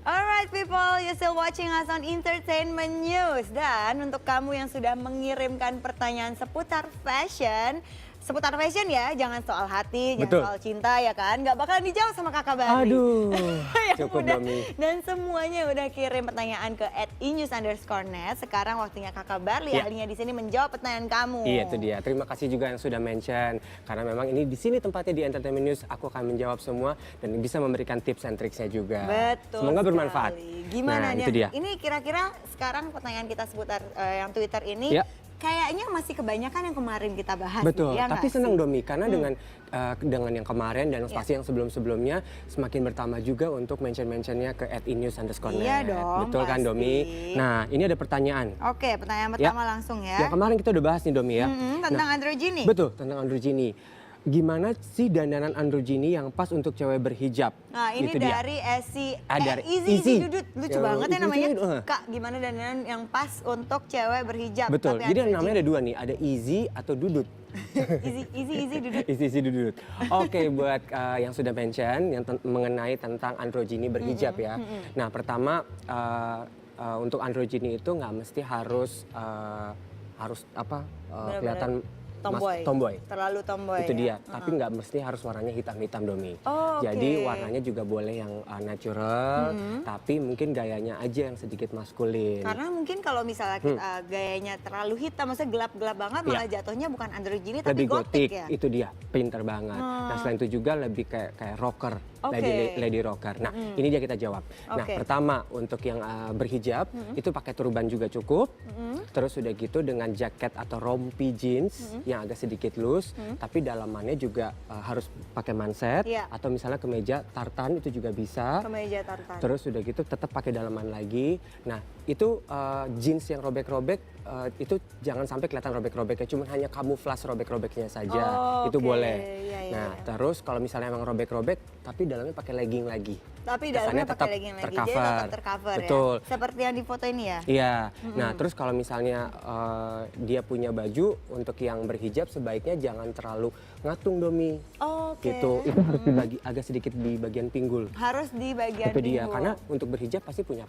Alright people, you still watching us on Entertainment News. Dan untuk kamu yang sudah mengirimkan pertanyaan seputar fashion ya, jangan soal hati, Betul. jangan soal cinta ya kan. Nggak bakalan dijawab sama Kakak Bari. Aduh, Yang cukup udah, Domi. dan semuanya udah kirim pertanyaan ke @inews_net. Sekarang waktunya Kakak Barli, Iya. ahlinya di sini menjawab pertanyaan kamu. Iya itu dia. Terima kasih juga yang sudah mention. Karena memang ini di sini tempatnya di Entertainment News. Aku akan menjawab semua dan bisa memberikan tips and triksnya juga. Betul. Semoga sekali. bermanfaat. Gimana nah, nih? itu dia. Ini kira-kira sekarang pertanyaan kita seputar yang Twitter ini. Ya. Kayaknya masih kebanyakan yang kemarin kita bahas. Betul, ya tapi nggak senang sih? Domi karena dengan yang kemarin dan Iya. pasti yang sebelum-sebelumnya semakin bertambah juga untuk mention-mentionnya ke @inews_net. Iya dong, Betul kan pasti. Domi? Nah ini ada pertanyaan. Oke, pertanyaan pertama langsung ya. Yang kemarin kita udah bahas nih Domi ya. Tentang androgyny. Betul, tentang androgyny. Gimana sih dandanan androgyny yang pas untuk cewek berhijab? Nah ini Itu dia. dari Easy Easy. Dudut. Lucu Ya, banget ya lucu namanya. itu, Kak, gimana dandanan yang pas untuk cewek berhijab? Betul, tapi jadi androgyny? namanya ada dua nih, ada easy atau dudut. easy Dudut. Easy dudut. Oke, buat yang sudah mention yang mengenai tentang androgyny berhijab ya. Nah pertama untuk androgyny itu nggak mesti harus Benar-benar kelihatan tomboy. tomboy. Terlalu tomboy Itu ya. dia, tapi nggak mesti harus warnanya hitam-hitam Domi. Oh, oke. Jadi warnanya juga boleh yang natural, tapi mungkin gayanya aja yang sedikit maskulin. Karena mungkin kalau misalnya kita gayanya terlalu hitam, maksudnya gelap-gelap banget, malah jatuhnya bukan androgyny tapi Lebih gotik gotik, ya. itu dia, pinter banget. Nah selain itu juga lebih kayak rocker, Oke. lady rocker. Nah ini dia kita jawab. Nah Oke. pertama untuk yang berhijab itu pakai turban juga cukup. Terus udah gitu dengan jaket atau rompi jeans yang agak sedikit loose, tapi dalamannya juga harus pakai manset Iya. atau misalnya kemeja tartan itu juga bisa. Kemeja tartan. Terus udah gitu tetap pakai dalaman lagi. Nah itu jeans yang robek-robek itu jangan sampai kelihatan robek-robeknya, cuma hanya kamuflas robek-robeknya saja. Oh, Itu oke. boleh. Iya, iya, Nah iya. terus kalau misalnya emang robek-robek, tapi dalamnya pakai legging lagi. Tapi Kesannya dalamnya pakai tetap legging lagi, jadi tercover. tetap tercover Betul. ya. Seperti yang di foto ini ya. Iya. Nah terus kalau misalnya dia punya baju untuk yang berhijab sebaiknya jangan terlalu ngatung Domi. Oke. Gitu. Itu harus dibagi agak sedikit di bagian pinggul. Harus di bagian Itu dia, pinggul. karena untuk berhijab pasti punya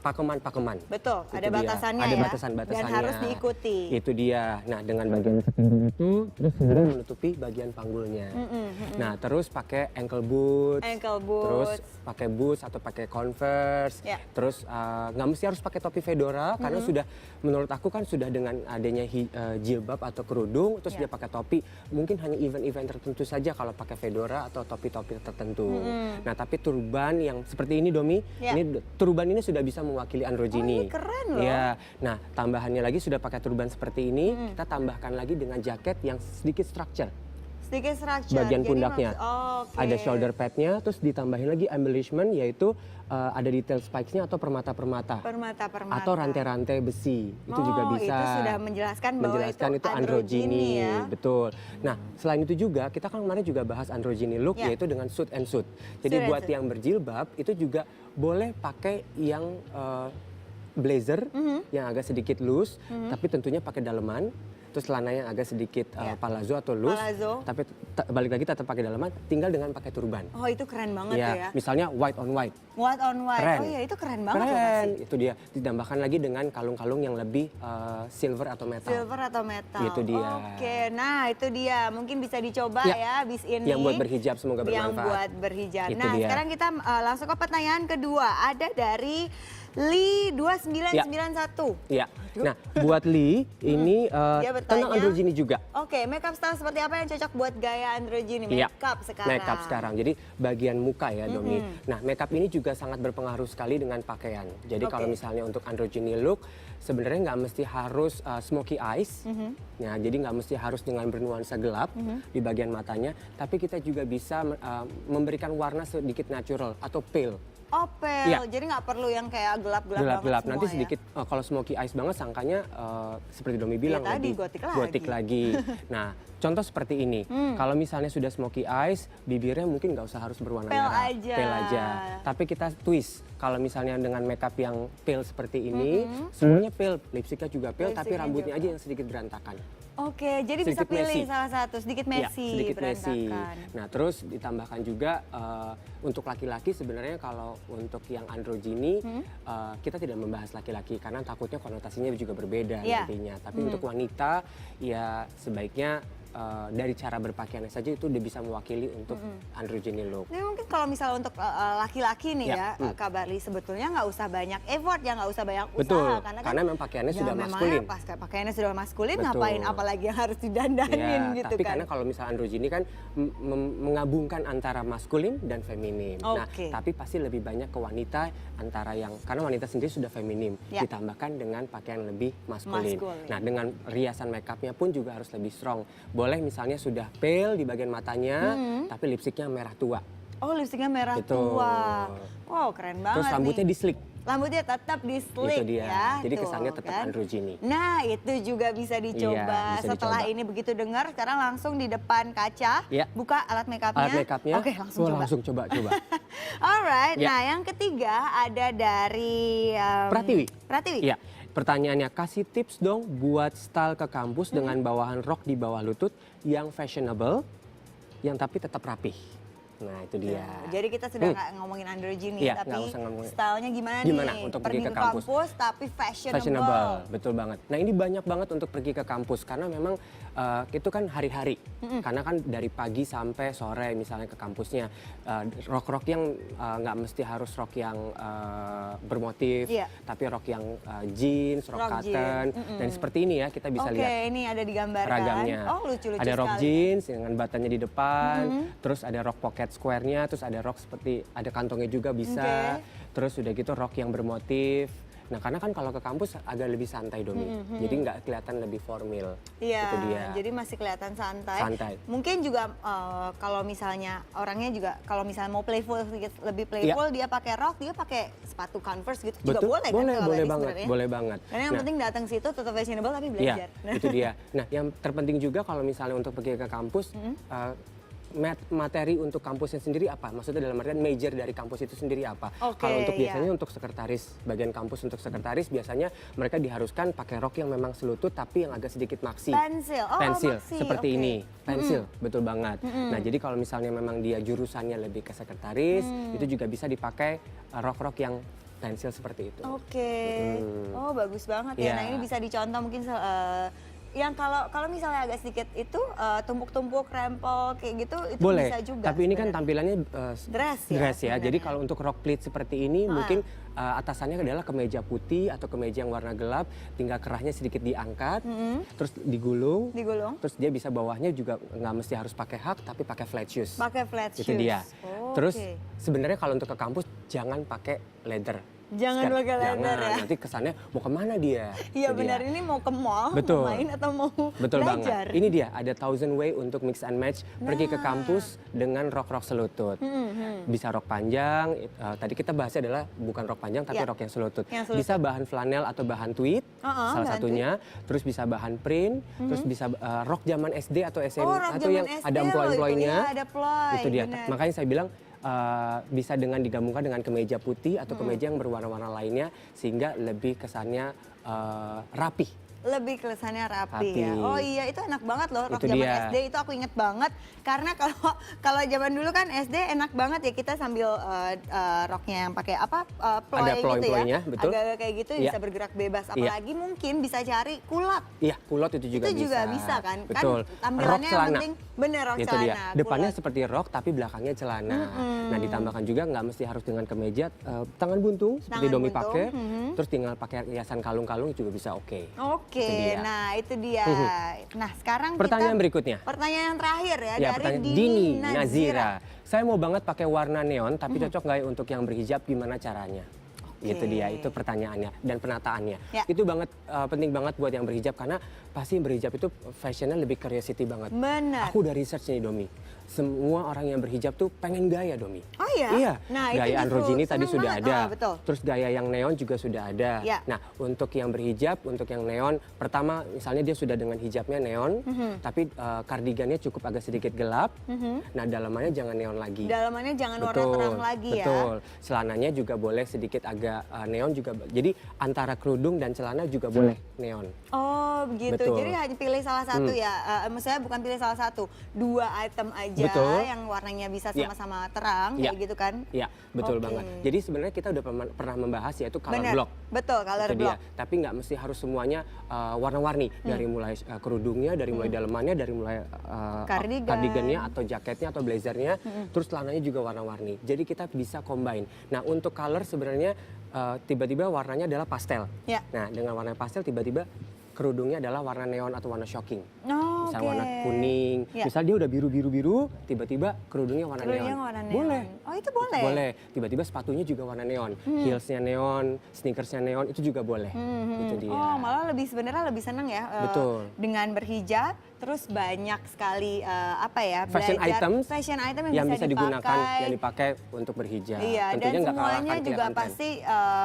pakeman-pakeman. Betul, Itu ada dia. batasannya Ada ya. batasan-batasannya. Dan harus diikuti. Itu dia. Nah dengan bagian sepinggul itu terus kemudian menutupi bagian panggulnya. Nah terus pakai ankle boots. Ankle boots. Terus pakai boots atau pakai converse. Ya. Terus nggak mesti harus pakai topi fedora karena sudah menurut aku kan sudah dengan adanya jilbab atau kerudung terus Ya. dia pakai topi mungkin hanya event-event tertentu saja kalau pakai fedora atau topi-topi tertentu. Nah tapi turban yang seperti ini Domi, Ya. ini turban ini sudah bisa mewakili androgyny. Oh, ini keren loh. Iya. Nah tambahannya lagi sudah pakai turban seperti ini, kita tambahkan lagi dengan jaket yang sedikit structure. Sedikit structure. Bagian Jadi pundaknya. oke. Ada shoulder padnya, terus ditambahin lagi embellishment yaitu ada detail spikes-nya atau permata-permata. Permata-permata. Atau rantai-rantai besi, itu juga bisa. Itu sudah menjelaskan bahwa Menjelaskan itu androgyny ya. betul. Nah, selain itu juga kita kan kemarin juga bahas androgyny look Ya. yaitu dengan suit and suit. Jadi Suit and buat suit. yang berjilbab itu juga boleh pakai yang blazer yang agak sedikit loose, tapi tentunya pakai daleman. Terus celana yang agak sedikit Ya. palazzo atau loose, Palazzo. tapi balik lagi tetap pakai daleman, tinggal dengan pakai turban. Oh itu keren banget Ya, tuh ya. misalnya white on white. White on white. Keren. Oh iya itu keren banget loh Keren, pasti. itu dia. Ditambahkan lagi dengan kalung-kalung yang lebih silver atau metal. Silver atau metal. Itu dia. Oke, nah itu dia. Mungkin bisa dicoba ya abis ini. Yang buat berhijab semoga Yang bermanfaat. buat berhijab. Itu Nah dia. sekarang kita langsung ke pertanyaan kedua. Ada dari Lee 2991. Iya. Nah, buat Lee ini Dia bertanya, tentang androgyny juga. Oke, makeup style seperti apa yang cocok buat gaya androgyny? Iya. Makeup sekarang. Makeup sekarang. Jadi bagian muka ya, Domi. Nah, makeup ini juga sangat berpengaruh sekali dengan pakaian. Jadi kalau misalnya untuk androgyny look, sebenarnya nggak mesti harus smoky eyes. Ya, jadi nggak mesti harus dengan bernuansa gelap di bagian matanya, tapi kita juga bisa memberikan warna sedikit natural atau pale. Oh, pale. Iya. Jadi nggak perlu yang kayak gelap-gelap banget Gelap-gelap. semua Nanti ya? sedikit kalau smoky eyes banget sangkanya seperti Domi bilang tadi, lebih gotik lagi. Nah, contoh seperti ini. Kalau misalnya sudah smoky eyes, bibirnya mungkin nggak usah harus berwarna Pale merah. aja. Pale aja. Tapi kita twist. Kalau misalnya dengan makeup yang pale seperti ini, semuanya pale, lipstiknya juga pale, tapi Lipstiknya rambutnya juga. aja yang sedikit berantakan. Oke, jadi bisa Sedikit pilih messy. salah satu, sedikit Iya, messy, sedikit messy. berantakan. Nah, terus ditambahkan juga untuk laki-laki sebenarnya kalau untuk yang androgini kita tidak membahas laki-laki karena takutnya konotasinya juga berbeda Iya. nantinya. Tapi untuk wanita ya sebaiknya dari cara berpakaiannya saja itu udah bisa mewakili untuk androgyny look. Ini mungkin kalau misalnya untuk laki-laki nih Ya, ya, Kak Barli, sebetulnya nggak usah banyak effort ya, nggak usah banyak Betul, usaha. karena memang pakaiannya ya sudah memangnya maskulin. pas pakaiannya sudah maskulin, Betul. ngapain apalagi yang harus didandanin Ya, gitu tapi kan. karena kalau misalnya androgini kan mengabungkan antara maskulin dan feminim. Nah, Oke. tapi pasti lebih banyak ke wanita antara yang karena wanita sendiri sudah feminim Ya. ditambahkan dengan pakaian lebih maskulin. Maskulin. Nah, dengan riasan makeupnya pun juga harus lebih strong. Boleh misalnya sudah pale di bagian matanya, tapi lipstiknya merah tua. Oh, lipstiknya merah Betul. tua. Wow, keren banget Terus rambutnya nih. di slick. Rambutnya tetap di slick Itu dia. ya. Jadi tuh, kesannya tetap kan. androgini. Nah, itu juga bisa dicoba. bisa Setelah dicoba. ini begitu dengar, sekarang langsung di depan kaca, Ya. buka alat makeupnya. Alat makeupnya. Oke, langsung coba. Langsung coba. Alright, Ya. nah yang ketiga ada dari Pratiwi. Pratiwi. Iya. Pertanyaannya, kasih tips dong buat style ke kampus dengan bawahan rok di bawah lutut yang fashionable, yang tapi tetap rapih. Nah, itu dia. Jadi kita sudah nggak ngomongin androgyny, Iya, tapi nggak usah ngomongin. stylenya gimana Gimana nih? untuk pergi pergi ke ke kampus. tapi fashionable. Fashionable, betul banget. Nah, ini banyak banget untuk pergi ke kampus karena memang itu kan hari-hari. Karena kan dari pagi sampai sore misalnya ke kampusnya. Rok-rok yang nggak mesti harus rok yang bermotif, Iya. tapi rok yang jeans, rok Rok cotton. jeans, Dan seperti ini ya kita bisa Oke, lihat ini ada digambarkan. ragamnya. Oh, lucu-lucu Ada rok sekali. jeans dengan batanya di depan, terus ada rok pocket square-nya, terus ada rok seperti ada kantongnya juga bisa. Terus udah gitu rok yang bermotif. Nah, karena kan kalau ke kampus agak lebih santai Domi. Jadi nggak kelihatan lebih formal. Iya, Itu dia. jadi masih kelihatan santai. Santai. Mungkin juga kalau misalnya orangnya juga kalau misalnya mau playful sedikit lebih playful, dia pakai rok, dia pakai sepatu Converse gitu juga Betul, boleh kan? boleh, kalau boleh tadi banget, sebenarnya? boleh banget. Karena yang Nah, penting datang situ tetap fashionable tapi Iya, belajar. itu dia. Nah, yang terpenting juga kalau misalnya untuk pergi ke kampus, materi untuk kampusnya sendiri apa? Maksudnya dalam artian major dari kampus itu sendiri apa? Oke, Kalau untuk iya. biasanya untuk sekretaris, bagian kampus untuk sekretaris biasanya mereka diharuskan pakai rok yang memang selutut tapi yang agak sedikit maksi. Pensil, oh Pensil, maksi, seperti oke. ini. Pensil, betul banget. Nah, jadi kalau misalnya memang dia jurusannya lebih ke sekretaris, itu juga bisa dipakai rok-rok yang pensil seperti itu. Oke, oh bagus banget ya. Iya. Nah ini bisa dicontoh mungkin yang kalau misalnya agak sedikit itu tumpuk-tumpuk, rempel kayak gitu itu Boleh, bisa juga. tapi ini kan sebenarnya. tampilannya Dress ya, dress ya. Jadi sebenarnya. kalau untuk rok pleat seperti ini mungkin atasannya adalah kemeja putih atau kemeja yang warna gelap, tinggal kerahnya sedikit diangkat, terus digulung, Digulung. terus dia bisa bawahnya juga nggak mesti harus pakai hak tapi pakai flat shoes. Pakai flat shoes. Itu dia. Oh, Terus oke. sebenarnya kalau untuk ke kampus jangan pakai leather. Jangan Skirt. pakai leather Jangan, ya. nanti kesannya mau kemana dia. Iya Itu benar, dia. ini mau ke mall, Betul. mau main atau mau Betul belajar. banget. Ini dia ada 1000 way untuk mix and match pergi ke kampus dengan rok-rok selutut. Bisa rok panjang. Tadi kita bahasnya adalah bukan rok panjang tapi Ya. rok yang selutut. Yang selutut. Bisa bahan flanel atau bahan tweed salah bahan satunya. Terus bisa bahan print. Terus bisa rok zaman SD atau SMA Oh, rok atau zaman yang SD ada loh employ-employnya. itu. Iya, ada ploy, Itu dia. benar. Makanya saya bilang bisa dengan digabungkan dengan kemeja putih atau kemeja yang berwarna-warna lainnya sehingga lebih kesannya rapih. Lebih kelihatannya rapi Rapi. ya. Oh iya, itu enak banget loh rok Itu zaman dia. SD, itu aku inget banget karena kalau zaman dulu kan SD enak banget ya kita sambil roknya yang pakai apa ploy Ada gitu ya. ploy-ploynya, betul. Agak-agak kayak gitu Iya. bisa bergerak bebas. Iya. Apalagi mungkin bisa cari kulot. Iya, kulot itu juga Itu juga bisa kan? Betul. Kan tampilannya yang penting bener rok Itu celana. dia. Depannya kulot. seperti rok tapi belakangnya celana. Nah, ditambahkan juga nggak mesti harus dengan kemeja, tangan buntung seperti Tangan Domi buntung, pakai. Terus tinggal pakai hiasan kalung-kalung juga bisa oke. Oke, Itu dia. nah itu dia. Nah sekarang Pertanyaan kita berikutnya. pertanyaan yang terakhir ya, Ya, dari pertanyaan Dini Dini Nazira. Nazira. Saya mau banget pakai warna neon tapi cocok nggak ya untuk yang berhijab, gimana caranya? Itu dia, itu pertanyaannya dan penataannya. Ya. Itu banget penting banget buat yang berhijab karena pasti berhijab itu fashionnya lebih curiosity banget. Benar. Aku udah research nih Domi. Semua orang yang berhijab tuh pengen gaya Domi. Oh iya? Iya. Nah, itu gaya justru androgyny tadi seneng sudah banget. ada. Betul. Terus gaya yang neon juga sudah ada. Ya. Nah, untuk yang berhijab, untuk yang neon, pertama misalnya dia sudah dengan hijabnya neon, tapi kardigannya cukup agak sedikit gelap. Nah, dalamannya jangan neon lagi. Dalamannya jangan warna Betul, terang lagi ya. betul. Celananya juga boleh sedikit agak ada neon juga. Jadi antara kerudung dan celana juga boleh neon. Oh begitu, Betul. jadi hanya pilih salah satu ya, maksudnya bukan pilih salah satu, 2 item aja Betul. yang warnanya bisa Ya. sama-sama terang, Ya. kayak gitu kan? Iya, betul Oke. banget. Jadi sebenarnya kita udah pernah membahas yaitu color Bener, block. betul, color Itu dia. block. Tapi nggak mesti harus semuanya warna-warni. Dari mulai kerudungnya, dari mulai dalemannya, dari mulai Cardigan. cardigannya atau jaketnya atau blazernya, terus celananya juga warna-warni. Jadi kita bisa combine. Nah untuk color sebenarnya tiba-tiba warnanya adalah pastel. Ya. Nah dengan warna pastel tiba-tiba kerudungnya adalah warna neon atau warna shocking. Oh, Misal oke. warna kuning, Ya. misal dia udah biru-biru, tiba-tiba kerudungnya warna Kerudungnya neon. warna neon. Boleh. Oh itu boleh? Boleh. Tiba-tiba sepatunya juga warna neon. Heelsnya neon, sneakersnya neon, itu juga boleh. Itu dia. Oh malah sebenarnya lebih seneng ya Betul. dengan berhijab, terus banyak sekali Fashion items fashion item yang bisa digunakan, dipakai. yang dipakai untuk berhijab. Iya, Tentunya dan nggak kalah semuanya kan juga kelihatan tren. pasti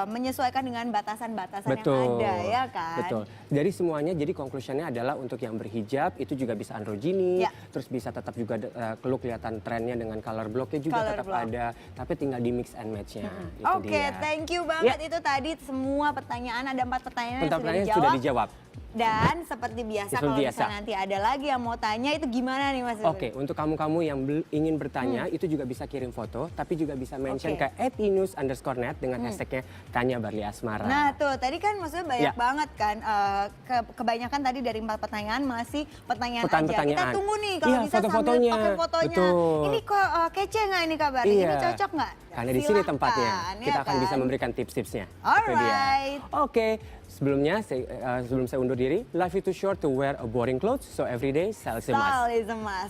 menyesuaikan dengan batasan-batasan yang Betul, ada ya kan? betul. Dari semuanya, jadi conclusionnya adalah untuk yang berhijab itu juga bisa androgyny, Ya. terus bisa tetap juga lu kelihatan trennya dengan color blocknya juga Color tetap block. ada, tapi tinggal di mix and matchnya. Itu Oke, dia. thank you banget. Itu tadi semua pertanyaan, ada 4 pertanyaan yang Pertanyaannya sudah sudah dijawab. dijawab. Dan seperti biasa, Seperti kalau biasa. misalnya nanti ada lagi yang mau tanya, itu gimana nih Mas? Oke, untuk kamu-kamu yang ingin bertanya, itu juga bisa kirim foto, tapi juga bisa mention Oke. ke @inus_net dengan hashtagnya Tanya Barli Asmara. Nah tuh, tadi kan maksudnya banyak Ya. banget kan, kebanyakan tadi dari 4 pertanyaan masih pertanyaan aja. Kita Pertanyaan. tunggu nih kalau Iya, bisa sambil foto-fotonya. pakai fotonya. Betul. Ini kok kece nggak ini kabar? Iya. Ini cocok nggak? Karena di sini tempatnya, Silahkan, kita ya akan bisa kan? memberikan tips-tipsnya. Itu dia. Alright. Oke, sebelumnya sebelum saya undur diri, life is too short to wear a boring clothes, so every day style is a must. Style is a must.